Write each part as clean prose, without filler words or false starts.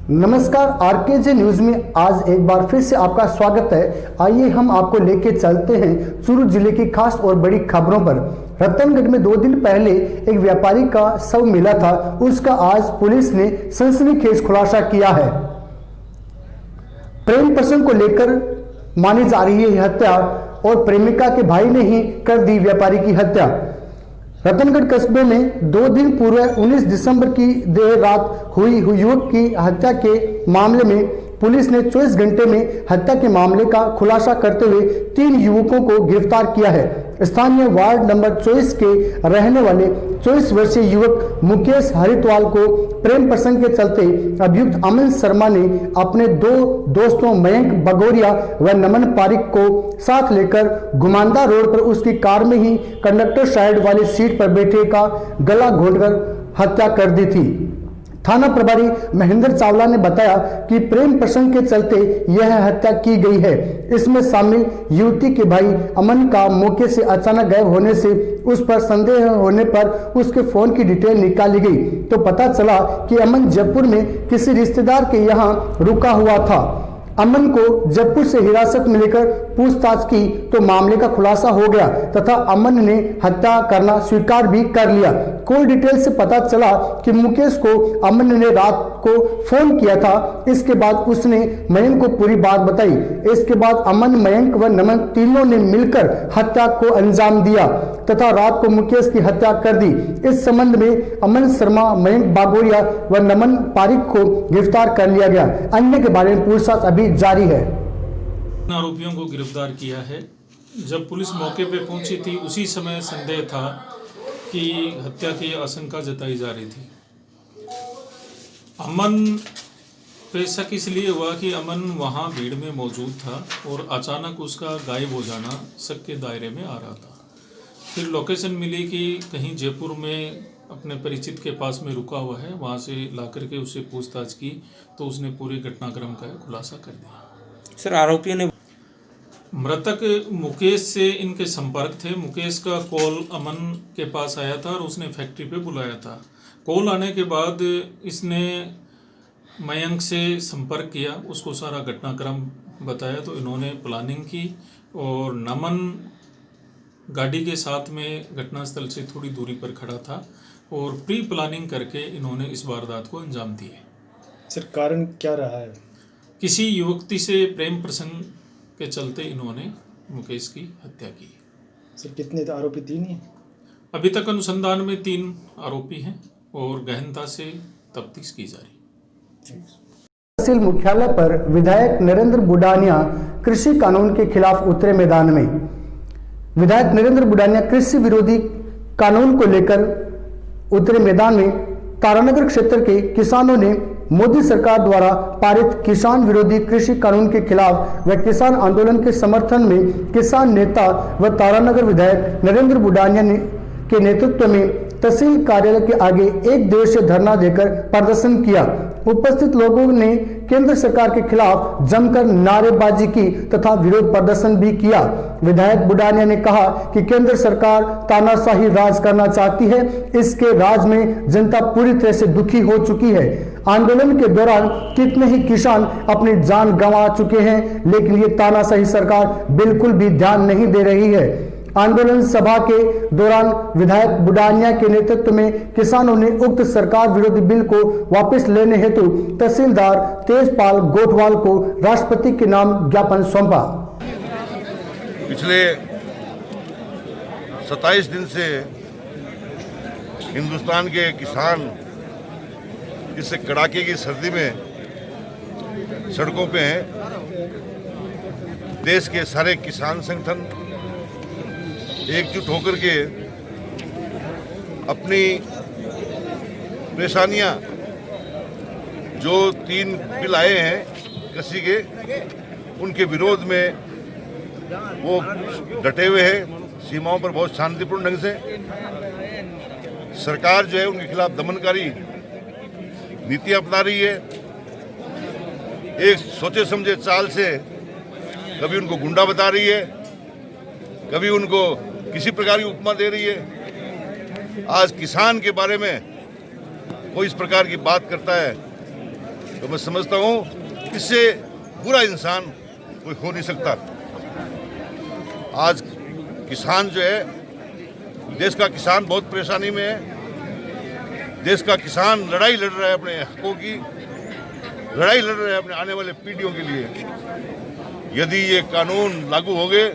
नमस्कार, आरकेजे न्यूज में आज एक बार फिर से आपका स्वागत है। आइए हम आपको लेके चलते हैं चूरू जिले की खास और बड़ी खबरों पर। रतनगढ़ में 2 दिन पहले एक व्यापारी का शव मिला था, उसका आज पुलिस ने सनसनीखेज खुलासा किया है। प्रेम प्रसंग को लेकर मानी जा रही है हत्या और प्रेमिका के भाई ने ही कर दी व्यापारी की हत्या। रतनगढ़ कस्बे में 2 दिन पूर्व 19 दिसंबर की देर रात हुई युवक की हत्या के मामले में पुलिस ने 24 घंटे में हत्या के मामले का खुलासा करते हुए 3 युवकों को गिरफ्तार किया है। स्थानीय वार्ड नंबर 24 के रहने वाले 24 वर्षीय युवक मुकेश हरिद्वाल को प्रेम प्रसंग के चलते अभियुक्त अमन शर्मा ने अपने 2 दोस्तों मयंक बगोरिया व नमन पारिक को साथ लेकर घुमानदा रोड पर उसकी कार में ही कंडक्टर साइड वाली सीट पर बैठे का गला घोंटकर हत्या कर दी थी। थाना प्रभारी महेंद्र चावला ने बताया कि प्रेम प्रसंग के चलते यह हत्या की गई है। इसमें शामिल युवती के भाई अमन का मौके से अचानक गायब होने से उस पर संदेह होने पर उसके फोन की डिटेल निकाली गई तो पता चला कि अमन जयपुर में किसी रिश्तेदार के यहाँ रुका हुआ था। अमन को जयपुर से हिरासत में लेकर पूछताछ की तो मामले का खुलासा हो गया तथा अमन ने हत्या करना स्वीकार भी कर लिया। कॉल डिटेल से पता चला कि मुकेश को अमन ने रात को फोन किया था। इसके बाद उसने मयंक को पूरी बात बताई। इसके बाद अमन, मयंक व नमन तीनों ने मिलकर हत्या को अंजाम दिया तथा रात को मुकेश की हत्या कर दी। इस संबंध में अमन शर्मा, मयंक बागोरिया व नमन पारिक को गिरफ्तार कर लिया गया। अन्य के बारे में पूछताछ अभी जारी है। आरोपियों को गिरफ्तार किया है। जब पुलिस मौके पे पहुंची थी उसी समय संदेह था कि हत्या की आशंका जताई जा रही थी। अमन पे शक इसलिए हुआ कि अमन वहां भीड़ में मौजूद था और अचानक उसका गायब हो जाना शक के दायरे में आ रहा था। फिर लोकेशन मिली कि कहीं जयपुर में अपने परिचित के पास में रुका हुआ है, वहाँ से ला करके उससे पूछताछ की तो उसने पूरे घटनाक्रम का खुलासा कर दिया। सर, आरोपियों ने मृतक मुकेश से इनके संपर्क थे। मुकेश का कॉल अमन के पास आया था और उसने फैक्ट्री पे बुलाया था। कॉल आने के बाद इसने मयंक से संपर्क किया, उसको सारा घटनाक्रम बताया तो इन्होंने प्लानिंग की और नमन गाड़ी के साथ में घटनास्थल से थोड़ी दूरी पर खड़ा था और प्री प्लानिंग करके इन्होंने इस वारदात को अंजाम दिए। सर, कारण क्या रहा है? किसी युवती से प्रेम प्रसंग के चलते इन्होंने मुकेश की हत्या की। सर, कितने आरोपी? 3 ही? अभी तक अनुसंधान में 3 आरोपी हैं और गहनता से तफ्तीश की जा रही। तहसील मुख्यालय पर विधायक नरेंद्र बुडानिया कृषि कानून के खिलाफ उतरे मैदान में। विधायक नरेंद्र बुडानिया कृषि विरोधी कानून को लेकर उतरे मैदान में। तारानगर क्षेत्र के किसानों ने मोदी सरकार द्वारा पारित किसान विरोधी कृषि कानून के खिलाफ व किसान आंदोलन के समर्थन में किसान नेता व तारानगर विधायक नरेंद्र बुडानिया के नेतृत्व में तहसील कार्यालय के आगे 1 दिवसीय धरना देकर प्रदर्शन किया। उपस्थित लोगों ने केंद्र सरकार के खिलाफ जमकर नारेबाजी की तथा विरोध प्रदर्शन भी किया। विधायक बुडानिया ने कहा कि केंद्र सरकार तानाशाही राज करना चाहती है। इसके राज में जनता पूरी तरह से दुखी हो चुकी है। आंदोलन के दौरान कितने ही किसान अपनी जान गंवा चुके हैं, लेकिन ये तानाशाही सरकार बिल्कुल भी ध्यान नहीं दे रही है। आंदोलन सभा के दौरान विधायक बुडानिया के नेतृत्व में किसानों ने उक्त सरकार विरोधी बिल को वापस लेने हेतु तहसीलदार तेजपाल गोठवाल को राष्ट्रपति के नाम ज्ञापन सौंपा। पिछले 27 दिन से हिंदुस्तान के किसान इस कड़ाके की सर्दी में सड़कों पे हैं। देश के सारे किसान संगठन एकजुट होकर के अपनी परेशानियां, जो 3 बिल आए हैं कृषि के, उनके विरोध में वो डटे हुए हैं। सीमाओं पर बहुत शांतिपूर्ण ढंग से सरकार जो है उनके खिलाफ दमनकारी नीति अपना रही है। एक सोचे समझे चाल से कभी उनको गुंडा बता रही है, कभी उनको किसी प्रकार की उपमा दे रही है। आज किसान के बारे में कोई इस प्रकार की बात करता है तो मैं समझता हूँ इससे बुरा इंसान कोई हो नहीं सकता। आज किसान जो है, देश का किसान बहुत परेशानी में है। देश का किसान लड़ाई लड़ रहा है, अपने हकों की लड़ाई लड़ रहा है, अपने आने वाले पीढ़ियों के लिए। यदि ये कानून लागू हो गए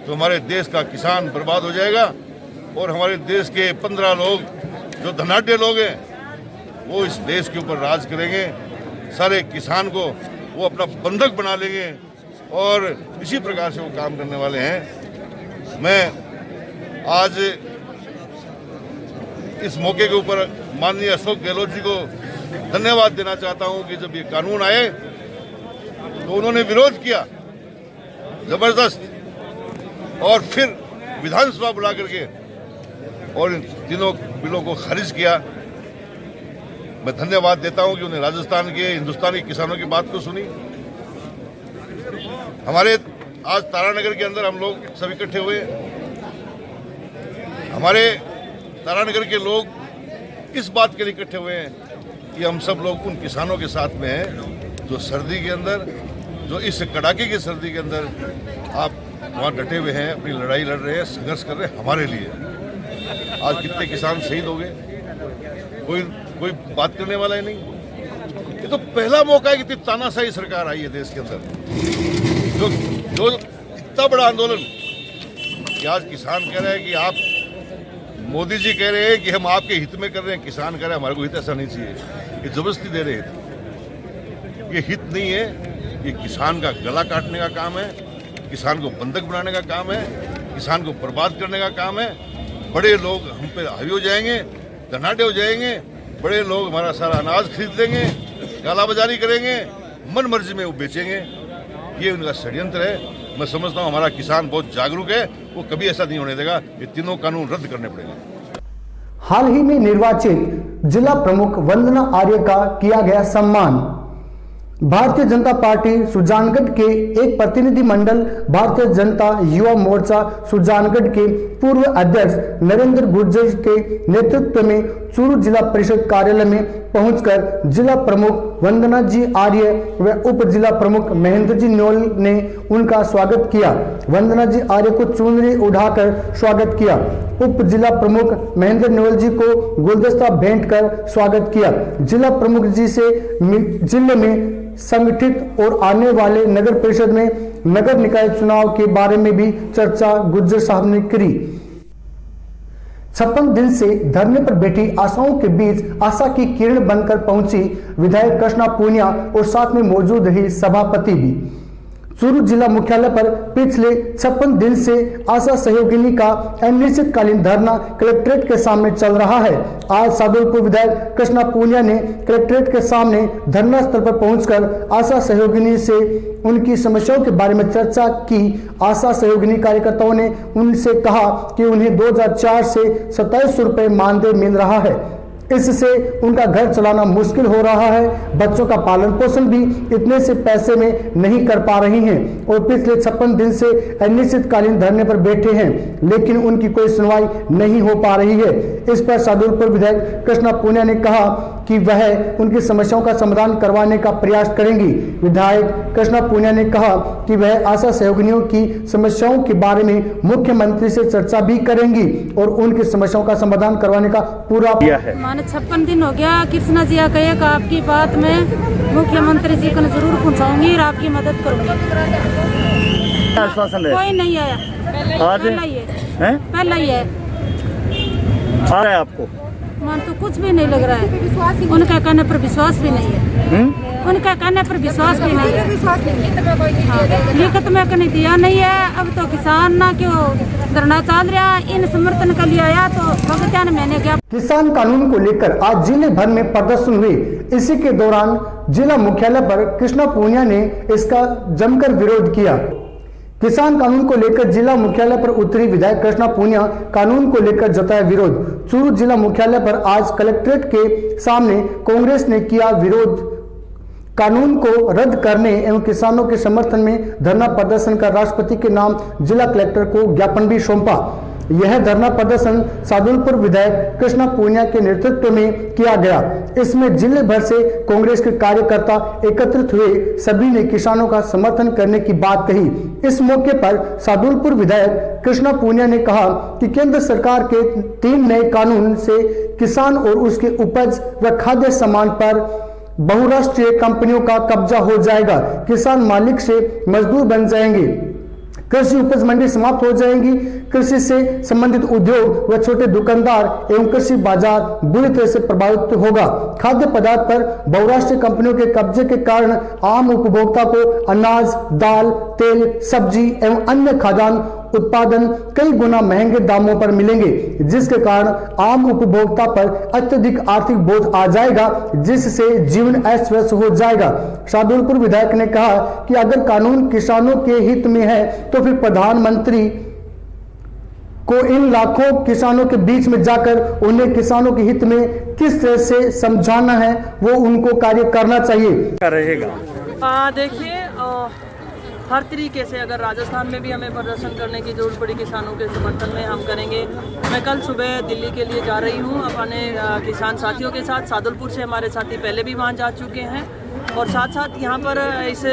तो हमारे देश का किसान बर्बाद हो जाएगा और हमारे देश के 15 लोग जो धनाढ्य लोग हैं वो इस देश के ऊपर राज करेंगे। सारे किसान को वो अपना बंधक बना लेंगे और इसी प्रकार से वो काम करने वाले हैं। मैं आज इस मौके के ऊपर माननीय अशोक गहलोत जी को धन्यवाद देना चाहता हूं कि जब ये कानून आए तो उन्होंने विरोध किया जबरदस्त, और फिर विधानसभा बुला करके और इन तीनों बिलों को खारिज किया। मैं धन्यवाद देता हूं कि उन्हें राजस्थान के हिंदुस्तानी किसानों की बात को सुनी। हमारे आज तारानगर के अंदर हम लोग सब इकट्ठे हुए। हमारे तारानगर के लोग इस बात के लिए इकट्ठे हुए हैं कि हम सब लोग उन किसानों के साथ में हैं जो सर्दी के अंदर, जो इस कड़ाके की सर्दी के अंदर आप वहाँ डटे हुए हैं, अपनी लड़ाई लड़ रहे हैं, संघर्ष कर रहे हैं हमारे लिए। आज कितने किसान शहीद हो गए, कोई बात करने वाला ही नहीं। ये तो पहला मौका है कि इतनी तानाशाही सरकार आई है देश के अंदर, जो इतना बड़ा आंदोलन कि आज किसान कह रहे हैं कि आप, मोदी जी कह रहे हैं कि हम आपके हित में कर रहे हैं, किसान कह रहे हैं हमारे को हित ऐसा नहीं चाहिए, ये जबरदस्ती दे रहे हैं। ये हित नहीं है, ये किसान का गला काटने का काम है, किसान को बंधक बनाने का काम है, किसान को बर्बाद करने का काम है। बड़े लोग हम पे हावी हो जाएंगे, धनाढ्य हो जाएंगे, बड़े लोग हमारा सारा अनाज खरीद लेंगे, कालाबाजारी करेंगे, मन मर्जी में वो बेचेंगे। ये उनका षड्यंत्र है। मैं समझता हूँ हमारा किसान बहुत जागरूक है, वो कभी ऐसा नहीं होने देगा। ये तीनों कानून रद्द करने पड़ेंगे। हाल ही में निर्वाचित जिला प्रमुख वंदना आर्य का किया गया सम्मान। भारतीय जनता पार्टी सुजानगढ़ के एक प्रतिनिधि मंडल भारतीय जनता युवा मोर्चा सुजानगढ़ के पूर्व अध्यक्ष नरेंद्र गुर्जर के नेतृत्व में चूरू जिला परिषद कार्यालय में पहुंचकर जिला प्रमुख वंदना जी आर्य व उप जिला प्रमुख महेंद्र जी न्योल ने उनका स्वागत किया। वंदना जी आर्य को चुनरी उठाकर स्वागत किया। उप जिला प्रमुख महेंद्र न्योल जी को गुलदस्ता भेंट कर स्वागत किया। जिला प्रमुख जी से जिले में संगठित और आने वाले नगर परिषद में नगर निकाय चुनाव के बारे में भी चर्चा गुर्जर साहब ने करी। 56 दिन से धरने पर बैठी आशाओं के बीच आशा की किरण बनकर पहुंची विधायक कृष्णा पूनिया और साथ में मौजूद रही सभापति भी। चूरू जिला मुख्यालय पर पिछले 56 दिन से आशा सहयोगिनी का अनिश्चितकालीन धरना कलेक्ट्रेट के सामने चल रहा है। आज सादुलपुर विधायक कृष्णा पूनिया ने कलेक्ट्रेट के सामने धरना स्थल पर पहुंचकर आशा सहयोगिनी से उनकी समस्याओं के बारे में चर्चा की। आशा सहयोगिनी कार्यकर्ताओं ने उनसे कहा कि उन्हें 2004 से 2700 रुपए मानदेय मिल रहा है, इससे उनका घर चलाना मुश्किल हो रहा है। बच्चों का पालन पोषण भी इतने से पैसे में नहीं कर पा रही हैं और पिछले 56 दिन से अनिश्चितकालीन धरने पर बैठे हैं, लेकिन उनकी कोई सुनवाई नहीं हो पा रही है। इस पर सादुलपुर विधायक कृष्णा पूनिया ने कहा कि वह उनकी समस्याओं का समाधान करवाने का प्रयास करेंगी। विधायक कृष्णा पूनिया ने कहा कि वह आशा सहयोगिनियों की समस्याओं के बारे में मुख्यमंत्री से चर्चा भी करेंगी और उनकी समस्याओं का समाधान करवाने का पूरा किया है। 56 दिन हो गया। कृष्णा जी का एक आपकी बात में मुख्यमंत्री जी को जरूर पहुंचाऊंगी और आपकी मदद करूंगी। आश्वासन है? कोई नहीं आया, आज पहला ही है, पहला ही है। आ रहा है आपको? मन तो कुछ भी नहीं लग रहा है, उनका कहने पर विश्वास भी नहीं है। उनका कहने पर विश्वास भी नहीं है। लिखित में कहीं दिया नहीं है। अब तो किसान ना क्यों धरना चल रहा, इन समर्थन के लिए आया तो भगत्यान मैंने क्या। किसान कानून को लेकर आज जिले भर में प्रदर्शन हुए। इसी के दौरान जिला मुख्यालय पर कृष्णा पूनिया ने इसका जमकर विरोध किया। किसान कानून को लेकर जिला मुख्यालय पर उतरी विधायक कृष्णा पूनिया कानून को लेकर जताया विरोध। चूरू जिला मुख्यालय पर आज कलेक्ट्रेट के सामने कांग्रेस ने किया विरोध। कानून को रद्द करने एवं किसानों के समर्थन में धरना प्रदर्शन कर राष्ट्रपति के नाम जिला कलेक्टर को ज्ञापन भी सौंपा। यह धरना प्रदर्शन सादुलपुर विधायक कृष्णा पूनिया के नेतृत्व में किया गया। इसमें जिले भर से कांग्रेस के कार्यकर्ता एकत्रित हुए। सभी ने किसानों का समर्थन करने की बात कही। इस मौके पर सादुलपुर विधायक कृष्णा पूनिया ने कहा कि केंद्र सरकार के 3 नए कानून से किसान और उसके उपज व खाद्य सामान पर बहुराष्ट्रीय कंपनियों का कब्जा हो जाएगा। किसान मालिक से मजदूर बन जाएंगे। कृषि उपज मंडी समाप्त हो जाएंगी। कृषि से संबंधित उद्योग व छोटे दुकानदार एवं कृषि बाजार बुरी तरह से प्रभावित होगा। खाद्य पदार्थ पर बहुराष्ट्रीय कंपनियों के कब्जे के कारण आम उपभोक्ता को अनाज, दाल, तेल, सब्जी एवं अन्य खाद्यान्न उत्पादन कई गुना महंगे दामों पर मिलेंगे, जिसके कारण आम उपभोक्ता पर अत्यधिक आर्थिक बोझ आ जाएगा, जिससे जीवन अस्त व्यस्त हो जाएगा। सादुलपुर विधायक ने कहा कि अगर कानून किसानों के हित में है तो फिर प्रधानमंत्री को इन लाखों किसानों के बीच में जाकर उन्हें किसानों के हित में किस तरह से समझाना है, वो उनको कार्य करना चाहिए। रहेगा देखिए, हर तरीके से अगर राजस्थान में भी हमें प्रदर्शन करने की जरूरत पड़ी किसानों के समर्थन में, हम करेंगे। मैं कल सुबह दिल्ली के लिए जा रही हूँ अपने किसान साथियों के साथ। सादुलपुर से हमारे साथी पहले भी वहाँ जा चुके हैं और साथ साथ यहाँ पर इस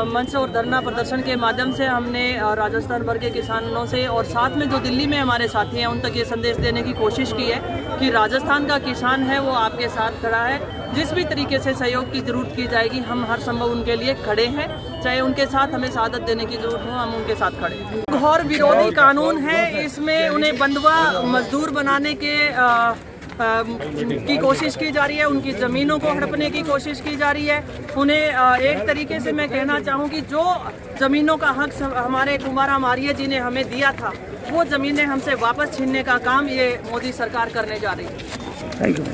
मंच और धरना प्रदर्शन के माध्यम से हमने राजस्थान भर के किसानों से और साथ में जो दिल्ली में हमारे साथी हैं उन तक ये संदेश देने की कोशिश की है कि राजस्थान का किसान है वो आपके साथ खड़ा है। जिस भी तरीके से सहयोग की ज़रूरत की जाएगी हम हर संभव उनके लिए खड़े हैं। चाहे उनके साथ हमें शहादत देने की ज़रूरत हो, हम उनके साथ खड़े हैं। घोर विरोधी कानून है, इसमें उन्हें बंधुआ मजदूर बनाने की कोशिश की जा रही है, उनकी ज़मीनों को हड़पने की कोशिश की जा रही है। उन्हें एक तरीके से मैं कहना चाहूँ कि जो ज़मीनों का हक हमारे कुमारा मारिया जी ने हमें दिया था वो ज़मीनें हमसे वापस छीनने का काम ये मोदी सरकार करने जा रही है। Thank you.